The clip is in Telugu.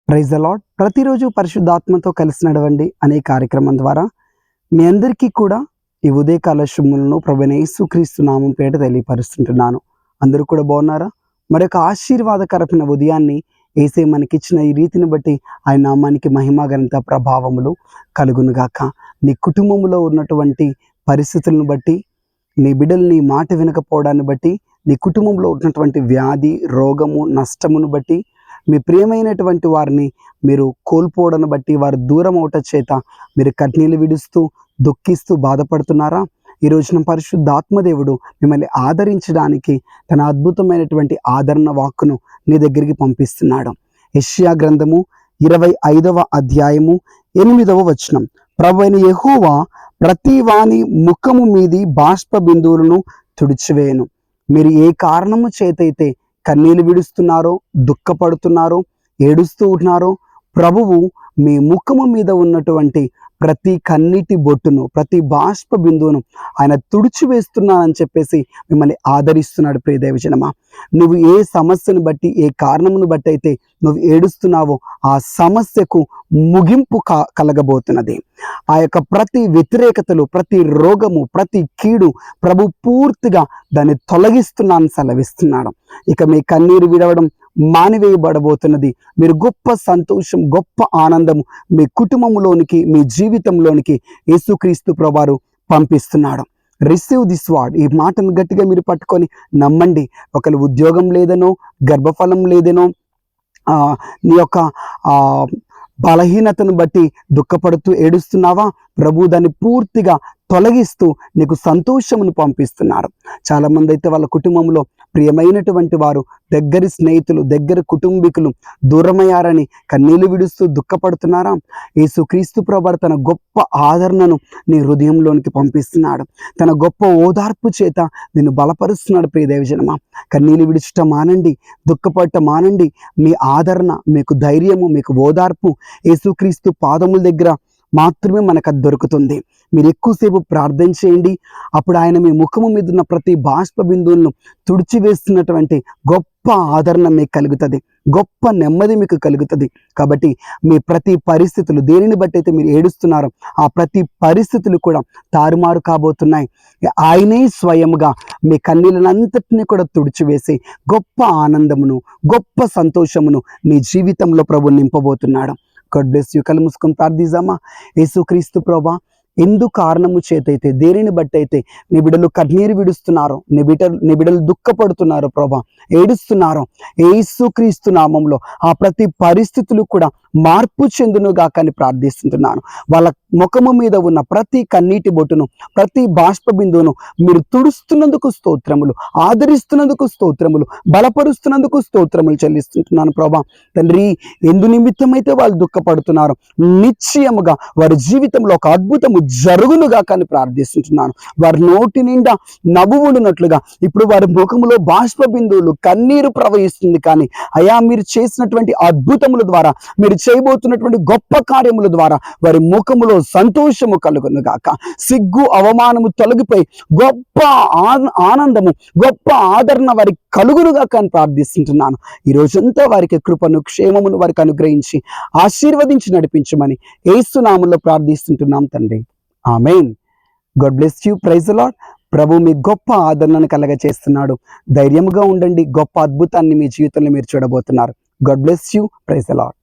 Praise the lord. ప్రతిరోజు పరిశుద్ధాత్మతో కలిసి నడవండి అనే కార్యక్రమం ద్వారా మీ అందరికీ కూడా ఈ ఉదయకాల శుభములను ప్రభువైన యేసుక్రీస్తు నామం పేట తెలియపరుస్తుంటున్నాను. అందరూ కూడా బాగున్నారా? మరొక ఆశీర్వాదకరమైన ఉదయాన్ని యేసే మనకిచ్చిన ఈ రీతిని బట్టి ఆయన నామానికి మహిమ ఘనత ప్రభావములు కలుగునుగాక. నీ కుటుంబంలో ఉన్నటువంటి పరిస్థితులను బట్టి, నీ బిడ్డలు నీ మాట వినకపోవడాన్ని బట్టి, నీ కుటుంబంలో ఉన్నటువంటి వ్యాధి, రోగము, నష్టమును బట్టి, మీ ప్రియమైనటువంటి వారిని మీరు కోల్పోవడాన్ని బట్టి, వారు దూరం అవట చేత మీరు కన్నీళ్లు విడుస్తూ దుఃఖిస్తూ బాధపడుతున్నారా? ఈ రోజున పరిశుద్ధాత్మదేవుడు మిమ్మల్ని ఆదరించడానికి తన అద్భుతమైనటువంటి ఆదరణ వాక్కును నీ దగ్గరికి పంపిస్తున్నాడు. యెషయా గ్రంథము 25వ అధ్యాయము 8వ వచనం. ప్రభువైన యెహోవా ప్రతి వాని ముఖము మీది బాష్ప బిందువులను తుడిచివేయను. మీరు ఏ కారణము చేతైతే కన్నీళ్లు విడుస్తున్నారో, దుఃఖపడుతున్నారో, ఏడుస్తూ ఉన్నారో, ప్రభువు మీ ముఖము మీద ఉన్నటువంటి ప్రతి కన్నీటి బొట్టును, ప్రతి బాష్ప బిందువును ఆయన తుడిచివేస్తున్నానని చెప్పేసి మిమ్మల్ని ఆదరిస్తున్నాడు. ప్రియ దైవజనమా, నువ్వు ఏ సమస్యను బట్టి, ఏ కారణమును బట్టి అయితే నువ్వు ఏడుస్తున్నావో ఆ సమస్యకు ముగింపు కలగబోతున్నది. ఆ యొక్క ప్రతి వ్యతిరేకతలు, ప్రతి రోగము, ప్రతి కీడు ప్రభు పూర్తిగా దాన్ని తొలగిస్తున్నాను సెలవిస్తున్నాడు. ఇక మీ కన్నీరు విడవడం మానివేయబడబోతున్నది. మీరు గొప్ప సంతోషం, గొప్ప ఆనందము మీ కుటుంబంలోనికి, మీ జీవితంలోనికి యేసుక్రీస్తు ప్రభువారు పంపిస్తున్నాడు. Receive this word. ఈ మాటను గట్టిగా మీరు పట్టుకొని నమ్మండి. ఒకరు ఉద్యోగం లేదనో, గర్భఫలం లేదనో, నీ యొక్క బలహీనతను బట్టి దుఃఖపడుతూ ఏడుస్తున్నావా? ప్రభు దాన్ని పూర్తిగా తొలగిస్తూ నీకు సంతోషమును పంపిస్తున్నారు. చాలామంది అయితే వాళ్ళ కుటుంబంలో ప్రియమైనటువంటి వారు, దగ్గరి స్నేహితులు, దగ్గర కుటుంబీకులు దూరమయ్యారని కన్నీళ్లు విడుస్తూ దుఃఖపడుతున్నారా? యేసుక్రీస్తు ప్రభువు తన గొప్ప ఆదరణను నీ హృదయంలోనికి పంపిస్తున్నాడు. తన గొప్ప ఓదార్పు చేత నిన్ను బలపరుస్తున్నాడు. ప్రియ దైవజనమా, కన్నీళ్లు విడుచుట మానండి, దుఃఖపడట మానండి. మీ ఆదరణ, మీకు ధైర్యము, మీకు ఓదార్పు యేసుక్రీస్తు పాదముల దగ్గర మాత్రమే మనకు అది దొరుకుతుంది. మీరు ఎక్కువసేపు ప్రార్థన చేయండి. అప్పుడు ఆయన మీ ముఖము మీద ఉన్న ప్రతి బాష్ప బిందువులను తుడిచివేస్తున్నటువంటి గొప్ప ఆదరణ మీకు కలుగుతుంది, గొప్ప నెమ్మది మీకు కలుగుతుంది. కాబట్టి మీ ప్రతి పరిస్థితులు, దేనిని బట్టి అయితే మీరు ఏడుస్తున్నారో ఆ ప్రతి పరిస్థితులు కూడా తారుమారు కాబోతున్నాయి. ఆయనే స్వయముగా మీ కన్నీళ్ళనంతటినీ కూడా తుడిచివేసి గొప్ప ఆనందమును, గొప్ప సంతోషమును నీ జీవితంలో ప్రభు నింపబోతున్నాడు. God bless you. కళ్ళు మూసుకొని ప్రార్థిద్దామా? యేసుక్రీస్తు ప్రభువా, ఎందు కారణము చేతైతే, దేనిని బట్టి అయితే నీ బిడ్డలు కన్నీరు విడుస్తున్నారో, నీ బిడ్డలు దుఃఖపడుతున్నారో, ప్రభా ఏడుస్తున్నారో, యేసుక్రీస్తు నామంలో ఆ ప్రతి పరిస్థితులు కూడా మార్పు చెందునుగా కానీ ప్రార్థిస్తుంటున్నాను. వాళ్ళ ముఖము మీద ఉన్న ప్రతి కన్నీటి బొట్టును, ప్రతి బాష్ప బిందువును మీరు తుడుస్తున్నందుకు స్తోత్రములు, ఆదరిస్తున్నందుకు స్తోత్రములు, బలపరుస్తున్నందుకు స్తోత్రములు చెల్లిస్తుంటున్నాను. ప్రభా తండ్రి, ఎందు నిమిత్తమైతే వాళ్ళు దుఃఖపడుతున్నారు, నిశ్చయముగా వారి జీవితంలో ఒక అద్భుతము జరుగునుగా కానీ ప్రార్థిస్తుంటున్నాను. వారి నోటి నిండా నవ్వులున్నట్లుగా ఇప్పుడు వారి ముఖములో బాష్ప బిందువులు, కన్నీరు ప్రవహిస్తుంది. కానీ అయా, మీరు చేసినటువంటి అద్భుతముల ద్వారా, మీరు చేయబోతున్నటువంటి గొప్ప కార్యముల ద్వారా వారి ముఖములో సంతోషము కలుగునుగాక. సిగ్గు, అవమానము తొలగిపోయి గొప్ప ఆనందము, గొప్ప ఆదరణ వారికి కలుగునుగాక అని ప్రార్థిస్తుంటున్నాను. ఈ రోజంతా వారికి కృపను, క్షేమమును వారికి అనుగ్రహించి ఆశీర్వదించి నడిపించమని యేసు నామములో ప్రార్థిస్తుంటున్నాం తండ్రి. ఆమేన్. God bless you. Praise the Lord. ప్రభు మీ గొప్ప ఆదరణను కలగ చేస్తున్నాడు. ధైర్యముగా ఉండండి. గొప్ప అద్భుతాన్ని మీ జీవితంలో మీరు చూడబోతున్నారు. God bless you. Praise the lord.